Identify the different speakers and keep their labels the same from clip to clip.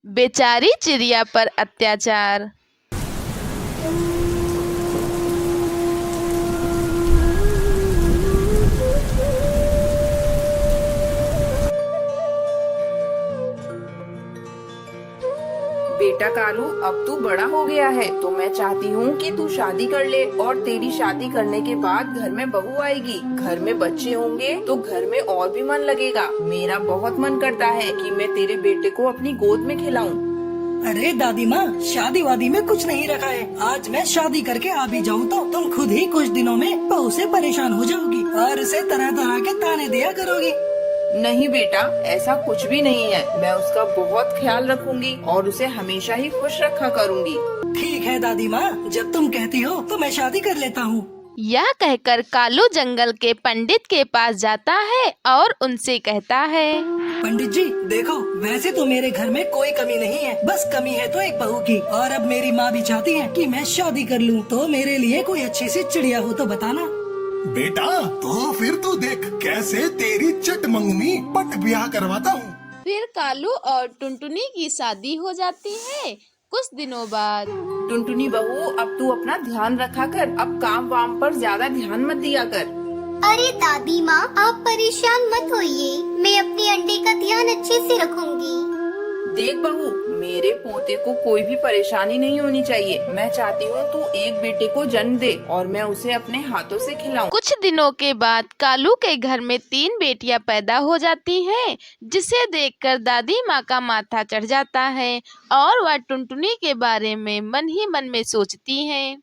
Speaker 1: बेचारी चिड़िया पर अत्याचार।
Speaker 2: बेटा कालू, अब तू बड़ा हो गया है तो मैं चाहती हूँ कि तू शादी कर ले और तेरी शादी करने के बाद घर में बहू आएगी, घर में बच्चे होंगे तो घर में और भी मन लगेगा। मेरा बहुत मन करता है कि मैं तेरे बेटे को अपनी गोद में खिलाऊं।
Speaker 3: अरे दादी माँ, शादी वादी में कुछ नहीं रखा है। आज मैं शादी करके आ भी जाऊँ तो तुम खुद ही कुछ दिनों में बहू से परेशान हो जाओगी और उसे तरह तरह के ताने दिया करोगी।
Speaker 2: नहीं बेटा, ऐसा कुछ भी नहीं है। मैं उसका बहुत ख्याल रखूंगी और उसे हमेशा ही खुश रखा करूंगी।
Speaker 3: ठीक है दादी माँ, जब तुम कहती हो तो मैं शादी कर लेता हूँ।
Speaker 1: यह कहकर कालू जंगल के पंडित के पास जाता है और उनसे कहता है,
Speaker 3: पंडित जी देखो, वैसे तो मेरे घर में कोई कमी नहीं है, बस कमी है तो एक बहू की। और अब मेरी माँ भी चाहती है कि मैं शादी कर लूँ, तो मेरे लिए कोई अच्छी सी चिड़िया हो तो बताना।
Speaker 4: बेटा तो फिर तू देख कैसे तेरी चटमंगनी पट ब्याह करवाता हूँ।
Speaker 1: फिर कालू और टुनटुनी की शादी हो जाती है। कुछ दिनों बाद,
Speaker 2: टुनटुनी बहू, अब तू अपना ध्यान रखा कर, अब काम वाम पर ज्यादा ध्यान मत दिया कर।
Speaker 5: अरे दादी माँ, आप परेशान मत होइए, मैं अपने अंडे का ध्यान अच्छे से रखूंगी।
Speaker 2: देख बहू, मेरे पोते को कोई भी परेशानी नहीं होनी चाहिए। मैं चाहती हूँ तू एक बेटे को जन्म दे और मैं उसे अपने हाथों से खिलाऊं।
Speaker 1: कुछ दिनों के बाद कालू के घर में 3 बेटियां पैदा हो जाती हैं, जिसे देखकर दादी माँ का माथा चढ़ जाता है और वह टुनटुनी के बारे में मन ही मन में सोचती हैं।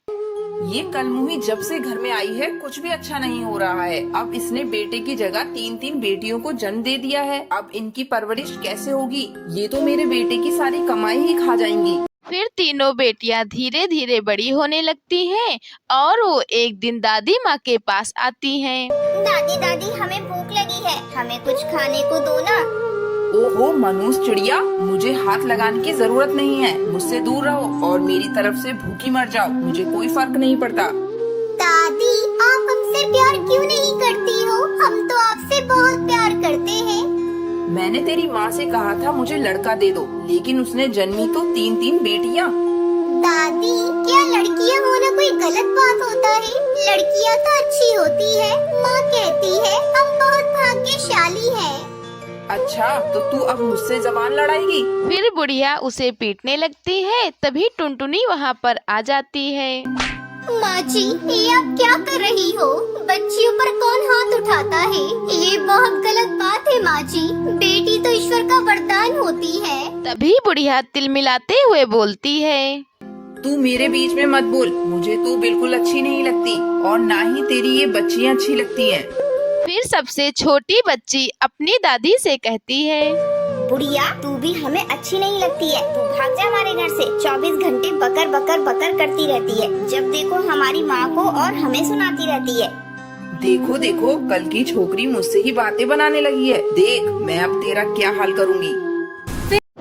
Speaker 2: ये कलमुही जब से घर में आई है कुछ भी अच्छा नहीं हो रहा है। अब इसने बेटे की जगह 3-3 बेटियों को जन्म दे दिया है। अब इनकी परवरिश कैसे होगी? ये तो मेरे बेटे की सारी कमाई ही खा जाएंगी।
Speaker 1: फिर तीनों बेटियां धीरे धीरे बड़ी होने लगती हैं और वो एक दिन दादी माँ के पास आती हैं।
Speaker 5: दादी दादी, हमें भूख लगी है, हमें कुछ खाने को दो ना।
Speaker 2: ओहो मनुष्य चिड़िया, मुझे हाथ लगाने की जरूरत नहीं है। मुझसे दूर रहो और मेरी तरफ से भूखी मर जाओ, मुझे कोई फर्क नहीं पड़ता।
Speaker 5: दादी, आप हमसे प्यार क्यों नहीं करती हो? हम तो आपसे बहुत प्यार करते हैं।
Speaker 2: मैंने तेरी माँ से कहा था मुझे लड़का दे दो, लेकिन उसने जन्मी तो 3-3 बेटियाँ।
Speaker 5: दादी, क्या लड़कियाँ होना कोई गलत बात होता है? लड़कियाँ तो अच्छी होती है। माँ कहती है हम बहुत भाग्यशाली हैं।
Speaker 2: अच्छा, तो तू अब मुझसे जबान लड़ाएगी?
Speaker 1: फिर बुढ़िया उसे पीटने लगती है। तभी टुनटुनी वहाँ पर आ जाती है।
Speaker 5: माँ जी, ये आप क्या कर रही हो? बच्चियों पर कौन हाथ उठाता है? ये बहुत गलत बात है माँ जी। बेटी तो ईश्वर का वरदान होती है।
Speaker 1: तभी बुढ़िया तिलमिलाते हुए बोलती है,
Speaker 2: तू मेरे बीच में मत बोल। मुझे तू बिल्कुल अच्छी नहीं लगती और ना ही तेरी ये बच्चियाँ अच्छी लगती हैं।
Speaker 1: फिर सबसे छोटी बच्ची अपनी दादी से कहती है,
Speaker 5: बुढ़िया, तू भी हमें अच्छी नहीं लगती है। तू भाग जा हमारे घर से। 24 घंटे बकर बकर बकर करती रहती है। जब देखो हमारी माँ को और हमें सुनाती रहती है।
Speaker 2: देखो देखो, कल की छोकरी मुझसे ही बातें बनाने लगी है। देख मैं अब तेरा क्या हाल करूँगी।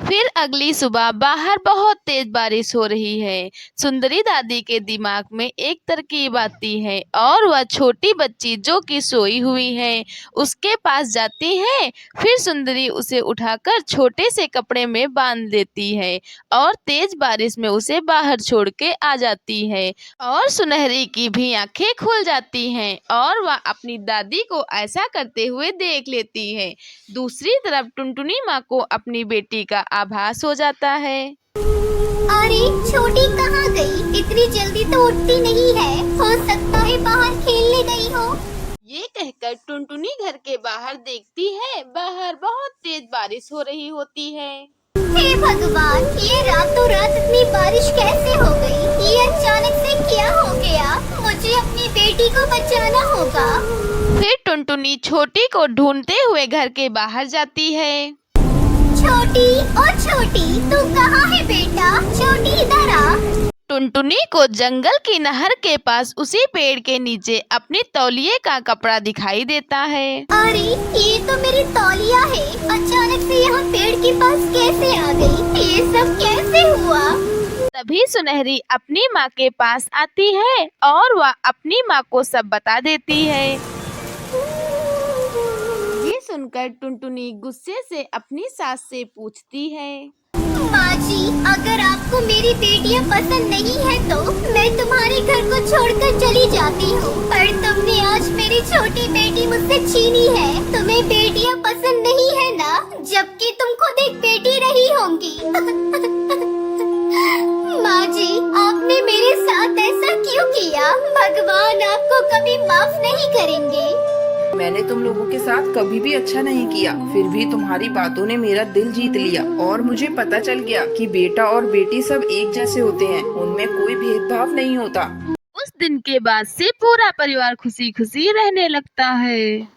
Speaker 1: फिर अगली सुबह बाहर बहुत तेज बारिश हो रही है। सुंदरी दादी के दिमाग में एक तरकीब आती है और वह छोटी बच्ची जो कि सोई हुई है उसके पास जाती है। फिर सुंदरी उसे उठाकर छोटे से कपड़े में बांध देती है और तेज बारिश में उसे बाहर छोड़ के आ जाती है और सुनहरी की भी आंखें खुल जाती हैं और वह अपनी दादी को ऐसा करते हुए देख लेती है। दूसरी तरफ टुनटुनी माँ को अपनी बेटी का आभास हो जाता है।
Speaker 5: अरे छोटी कहाँ गई? इतनी जल्दी तो उठती नहीं है। हो सकता है बाहर खेलने गई हो।
Speaker 1: ये कहकर टुनटुनी घर के बाहर देखती है। बाहर बहुत तेज बारिश हो रही होती है।
Speaker 5: हे भगवान, ये रातों रात इतनी बारिश कैसे हो गई? ये अचानक से क्या हो गया? मुझे अपनी बेटी को बचाना होगा।
Speaker 1: फिर टुनटुनी छोटी को ढूंढते हुए घर के बाहर जाती है।
Speaker 5: छोटी, ओ छोटी, तू कहाँ है बेटा? छोटी इधर आ।
Speaker 1: टुनटुनी को जंगल की नहर के पास उसी पेड़ के नीचे अपने तौलिए का कपड़ा दिखाई देता है।
Speaker 5: अरे ये तो मेरी तौलिया है। अचानक से यहाँ पेड़ के पास कैसे आ गई? ये सब कैसे हुआ?
Speaker 1: तभी सुनहरी अपनी माँ के पास आती है और वह अपनी माँ को सब बता देती है। ये सुनकर टुनटुनी गुस्से से अपनी सास से पूछती है,
Speaker 5: माँ आपको मेरी बेटियाँ पसंद नहीं है तो मैं तुम्हारे घर को छोड़कर चली जाती हूँ। पर तुमने आज मेरी छोटी बेटी मुझसे छीनी है। तुम्हें बेटियाँ पसंद नहीं है ना, जबकि तुम खुद एक बेटी रही होंगी। माँ जी, आपने मेरे साथ ऐसा क्यों किया? भगवान आपको कभी माफ नहीं करेंगे।
Speaker 2: मैंने तुम लोगों के साथ कभी भी अच्छा नहीं किया, फिर भी तुम्हारी बातों ने मेरा दिल जीत लिया और मुझे पता चल गया कि बेटा और बेटी सब एक जैसे होते हैं, उनमें कोई भेदभाव नहीं होता।
Speaker 1: उस दिन के बाद से पूरा परिवार खुशी खुशी रहने लगता है।